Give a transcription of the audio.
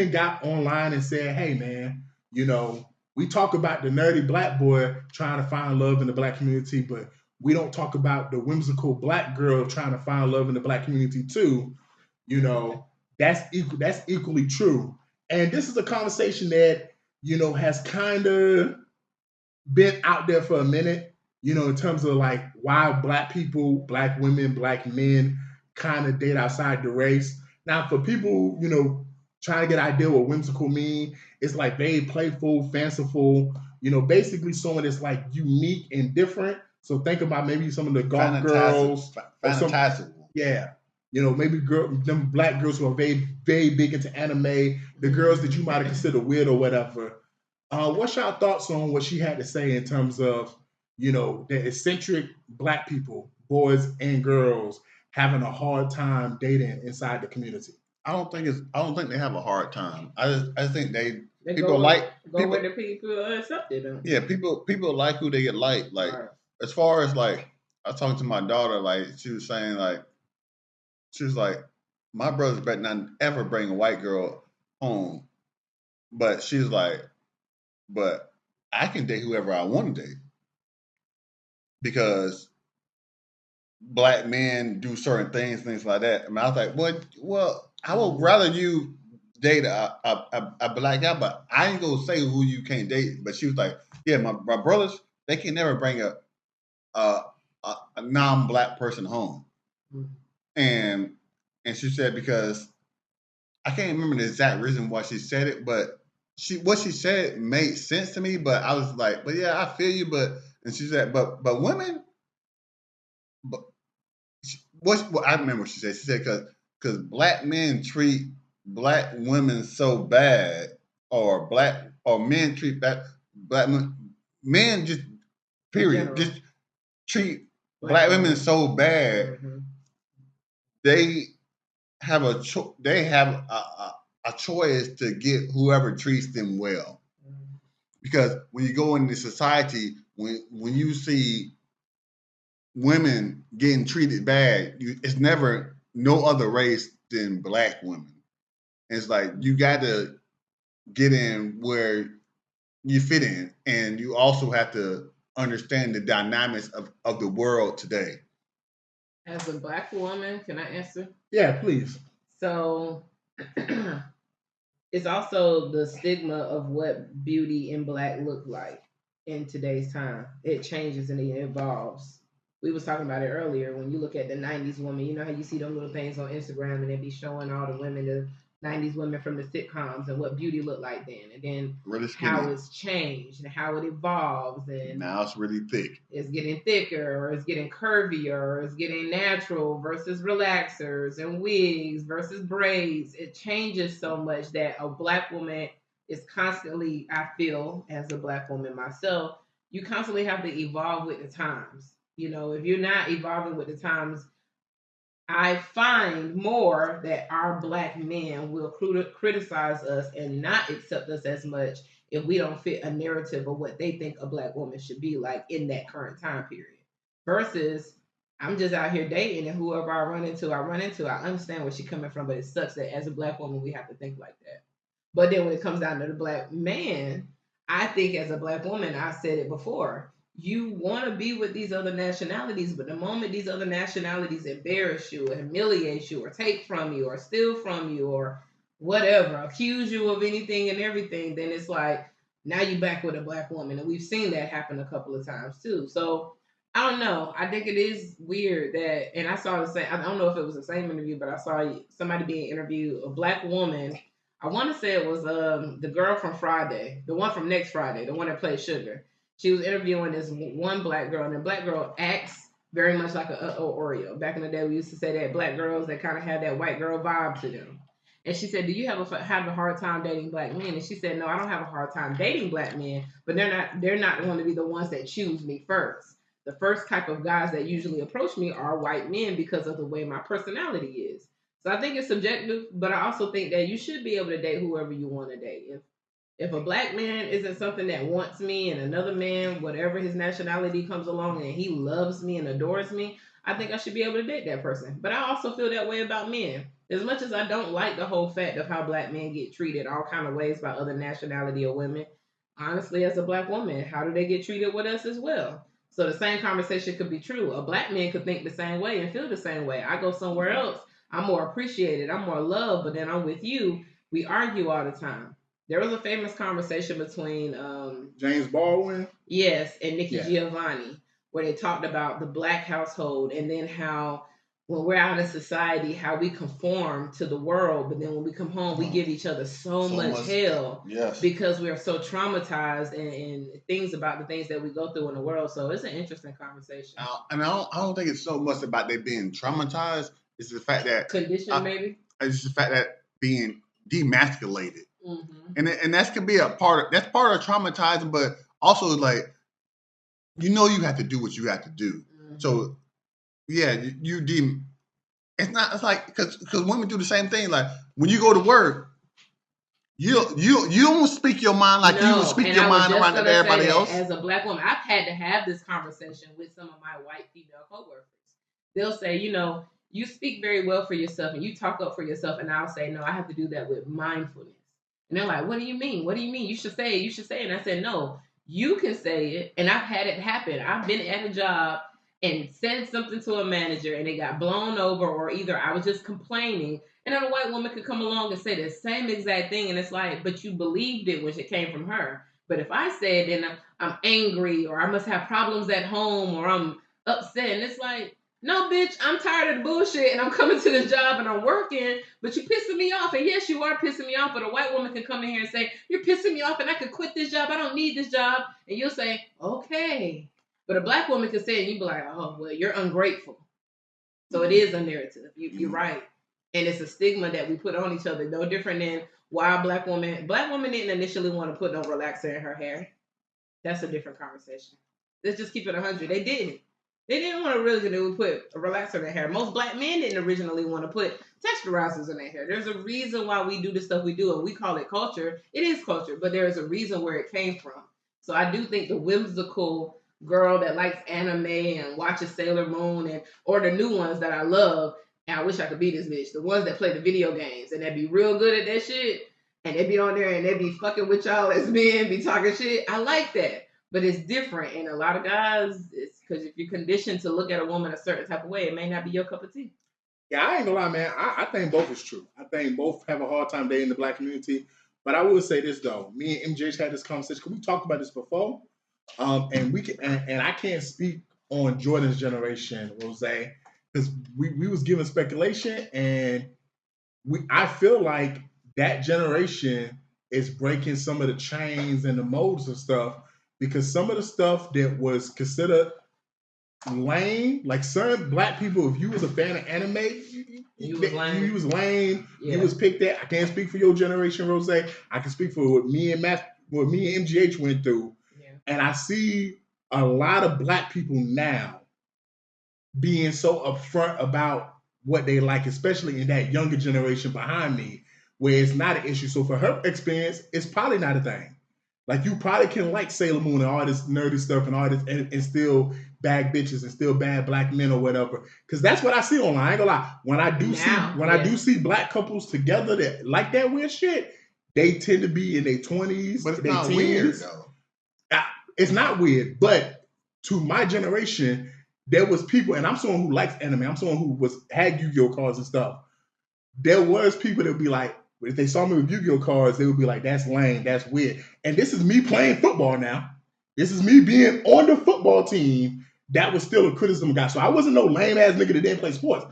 got online and said, "Hey, man, we talk about the nerdy black boy trying to find love in the black community, but we don't talk about the whimsical black girl trying to find love in the black community too." You know, that's equally true. And this is a conversation that has kind of been out there for a minute. In terms of like why black people, black women, black men kind of date outside the race. Now, for people, trying to get an idea what whimsical mean, it's like very playful, fanciful, basically someone that's like unique and different. So think about maybe some of the golf girls or some, Fantastical. yeah, maybe them black girls who are very, very big into anime, the girls that you might have considered weird or whatever. What's your thoughts on what she had to say in terms of, the eccentric black people, boys and girls, having a hard time dating inside the community? I don't think they have a hard time. I just think They people go like go people. where the people accepted them. Yeah, people like who they get like. Like Right. as far as like I was talking to my daughter, like she was saying like she was like my brothers better not ever bring a white girl home, but she's like, but I can date whoever I want to date because black men do certain things like that. I mean, I was like, well, I would rather you date a black guy, but I ain't gonna say who you can't date. But she was like, yeah, my brothers, they can never bring a, a non-black person home. Mhm. And she said because I can't remember the exact reason why she said it, but what she said made sense to me. But I was like, but yeah, I feel you. But and she said, but women, but what I remember what she said. She said because black men treat black women so bad, or men treat black men just period just treat black women so bad. Mhm. They have they have a choice to get whoever treats them well. Because when you go into society, when you see women getting treated bad, it's never no other race than black women. And it's like you got to get in where you fit in, and you also have to understand the dynamics of the world today. As a black woman, can I answer? Yeah, please. So it's also the stigma of what beauty in black look like in today's time. It changes and it evolves. We was talking about it earlier. When you look at the 90s woman, you know how you see them little things on Instagram and they be showing all the women, the 90s women from the sitcoms and what beauty looked like then, and then Really skinny. how it's changed and how it evolves, and Now it's really thick. it's getting thicker or it's getting curvier or it's getting natural versus relaxers and wigs versus braids. It changes so much that a black woman is constantly, I feel, as a black woman myself, you constantly have to evolve with the times. If you're not evolving with the times, I find more that our black men will criticize us and not accept us as much if we don't fit a narrative of what they think a black woman should be like in that current time period. Versus, I'm just out here dating and whoever I run into, I run into. I understand where she's coming from, but it sucks that as a black woman we have to think like that. But then when it comes down to the black man, I think as a black woman, I said it before, you want to be with these other nationalities, but the moment these other nationalities embarrass you, or humiliate you, or take from you, or steal from you, or whatever, accuse you of anything and everything, then it's like now you back with a black woman, and we've seen that happen a couple of times too. So I don't know. I think it is weird that, and I saw the same. I don't know if it was the same interview, but I saw somebody being interviewed, a black woman. I want to say it was the girl from Friday, the one from Next Friday, the one that played Sugar. She was interviewing this one black girl, and the black girl acts very much like a Oreo. Back in the day, we used to say that black girls that kind of had that white girl vibe to them. And she said, "Do you have a hard time dating black men?" And she said, "No, I don't have a hard time dating black men, but they're not going to be the ones that choose me first. The first type of guys that usually approach me are white men because of the way my personality is." So I think it's subjective, but I also think that you should be able to date whoever you want to date. If a black man isn't something that wants me, and another man, whatever his nationality, comes along and he loves me and adores me, I think I should be able to date that person. But I also feel that way about men. As much as I don't like the whole fact of how black men get treated all kind of ways by other nationality of women, honestly, as a black woman, how do they get treated with us as well? So the same conversation could be true. A black man could think the same way and feel the same way. I go somewhere else, I'm more appreciated, I'm more loved, but then I'm with you. We argue all the time. There was a famous conversation between James Baldwin. yes, and Nikki Yeah. Giovanni, where they talked about the black household and then how when we're out in society, how we conform to the world, but then when we come home, we give each other so So much much. hell Yes. because we are so traumatized and things about the things that we go through in the world. So it's an interesting conversation. I don't think it's so much about they being traumatized. It's the fact that Condition, maybe. it's the fact that being demasculated, Mm-hmm. and that could be that's part of traumatizing, but also like you have to do what you have to do. Mm-hmm. So yeah, it's not. It's like because women do the same thing. Like when you go to work, you don't speak your mind like you would speak your mind around to everybody else. As a black woman, I've had to have this conversation with some of my white female coworkers. They'll say, you speak very well for yourself and you talk up for yourself, and I'll say, no, I have to do that with mindfulness. And they're like, what do you mean? What do you mean? You should say it. You should say it. And I said, no, you can say it. And I've had it happen. I've been at a job and said something to a manager and it got blown over, or either I was just complaining, and then a white woman could come along and say the same exact thing, and it's like, but you believed it when it came from her. But if I say it, then I'm angry, or I must have problems at home, or I'm upset, and it's like, no, bitch, I'm tired of the bullshit, and I'm coming to this job and I'm working, but you're pissing me off. And yes, you are pissing me off, but a white woman can come in here and say, you're pissing me off, and I could quit this job. I don't need this job. And you'll say, okay. But a black woman could say it, and you'd be like, oh, well, you're ungrateful. So it is a narrative. You're right. And it's a stigma that we put on each other. No different than why black woman didn't initially want to put no relaxer in her hair. That's a different conversation. Let's just keep it 100. They didn't. They didn't want to originally put a relaxer in their hair. Most black men didn't originally want to put texturizers in their hair. There's a reason why we do the stuff we do, and we call it culture. It is culture, but there is a reason where it came from. So I do think the whimsical girl that likes anime and watches Sailor Moon or the new ones that I love, and I wish I could be this bitch, the ones that play the video games and they be real good at that shit, and they be on there and they be fucking with y'all as men, be talking shit. I like that. But it's different. And a lot of guys, it's because if you're conditioned to look at a woman a certain type of way, it may not be your cup of tea. Yeah, I ain't gonna lie, man. I think both is true. I think both have a hard time dating the black community. But I will say this though, me and MJ had this conversation because we talked about this before, and we can, and I can't speak on Jordan's generation, Rose, because we was given speculation, and I feel like that generation is breaking some of the chains and the molds and stuff because some of the stuff that was considered lame, like certain black people, if you was a fan of anime, you was lame. Yeah. You was picked at. I can't speak for your generation, Rose. I can speak for what me and MGH went through. Yeah. And I see a lot of black people now being so upfront about what they like, especially in that younger generation behind me, where it's not an issue. So for her experience, it's probably not a thing. Like you probably can like Sailor Moon and all this nerdy stuff and all this and still bag bitches and still bad black men or whatever. Because that's what I see online. I ain't gonna lie. When I do see black couples together that like that weird shit, they tend to be in their 20s. But it's not weird though. It's not weird, but to my generation, there was people, and I'm someone who likes anime. I'm someone who had Yu-Gi-Oh cards and stuff. There was people that would be like, if they saw me with Yu-Gi-Oh cards, they would be like, that's lame, that's weird. And this is me playing football now. This is me being on the football team. That was still a criticism guy. So I wasn't no lame ass nigga that didn't play sports.